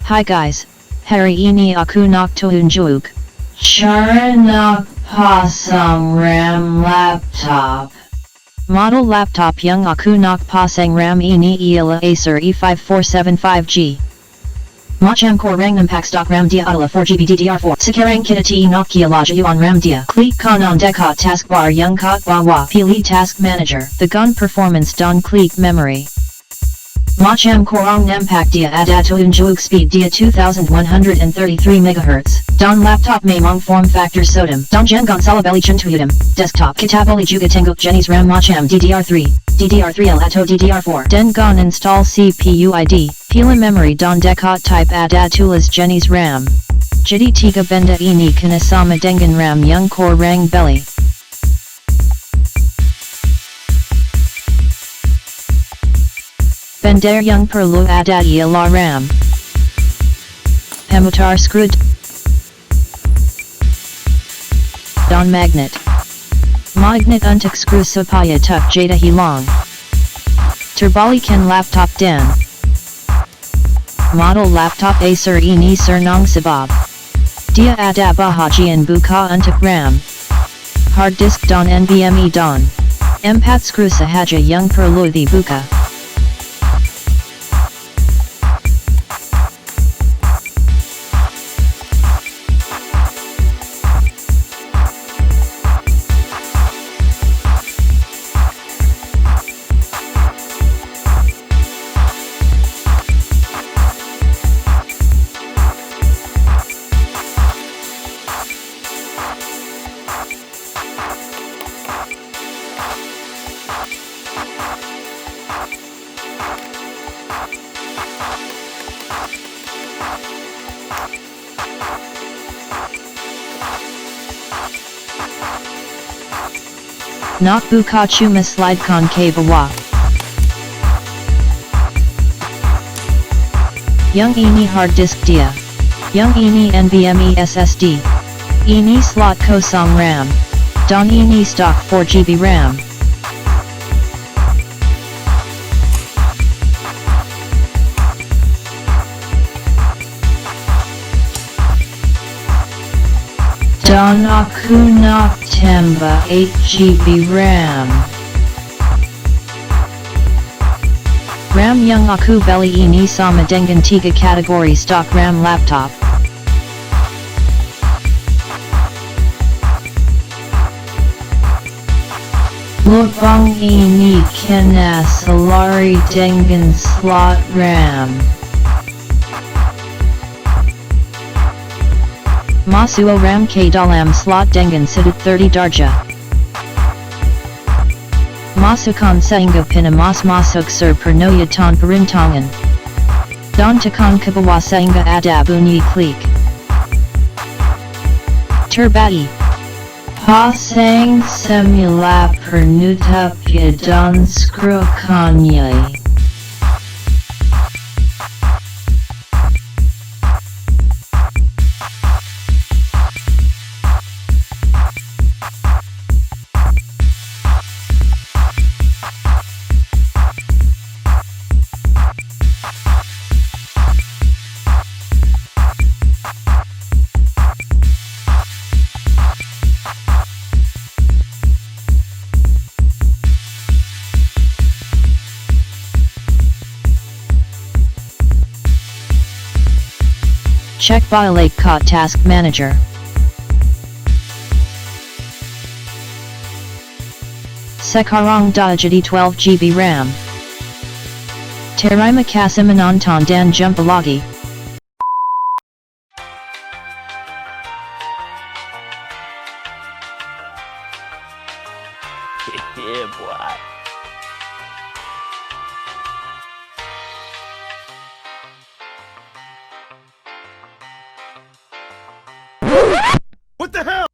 Hi guys, hari ini aku nak tunjuk cara nak pasang RAM laptop. Model laptop yang aku nak pasang RAM ini ialah Acer E5475G. Macam korang nampak stok RAM dia adalah 4GB DDR4. Sekarang kita nak on RAM dia. Klik kanan dekat taskbar yang kat bawah. Pilih task manager. Tekan performance dan klik memory. Macam korang nampak dia ada tunjuk speed dia 2133 MHz. Dan laptop memang form factor sodem. Dan jangan salah beli centuyudem. Desktop kita boleh juga tengok jenis RAM macam DDR3, DDR3L atau DDR4. Dengan install CPU ID. Pilih memory dan dekat type ada tulis jenis RAM. Jadi tiga benda ini kena sama dengan RAM yang korang beli. Benda yang perlu ada ialah RAM, pemutar skru dan magnet. Magnet untuk skru supaya tak jatuh hilang. Terbalikan laptop dan model laptop Acer ini senang sebab dia ada bahagian buka untuk RAM, hard disk dan NVMe dan 4 skru sahaja yang perlu dibuka. Nak buka cuma slidekan ke bawah. Yang ini hard disk dia. Yang ini NVMe SSD. Ini slot kosong RAM. Dan ini stock 4GB RAM. Dan aku nak tambah 8GB RAM. RAM yang aku beli ini sama dengan 3 kategori stock RAM laptop. Lubang ini kena selari dengan slot RAM. Masuk RAM ke dalam slot dengan sudut 30 darjah. Masukkan sehingga penemas masuk sepenuhnya perintangan. Dan tekan ke bawah sehingga ada bunyi klik. Terbagi. Pasang semula penutupnya dan skrukannya. Check balik ka task manager. Sekarang dah jadi 12GB RAM. Terima kasih menonton dan jumpa lagi. Yeah, boy. What the hell?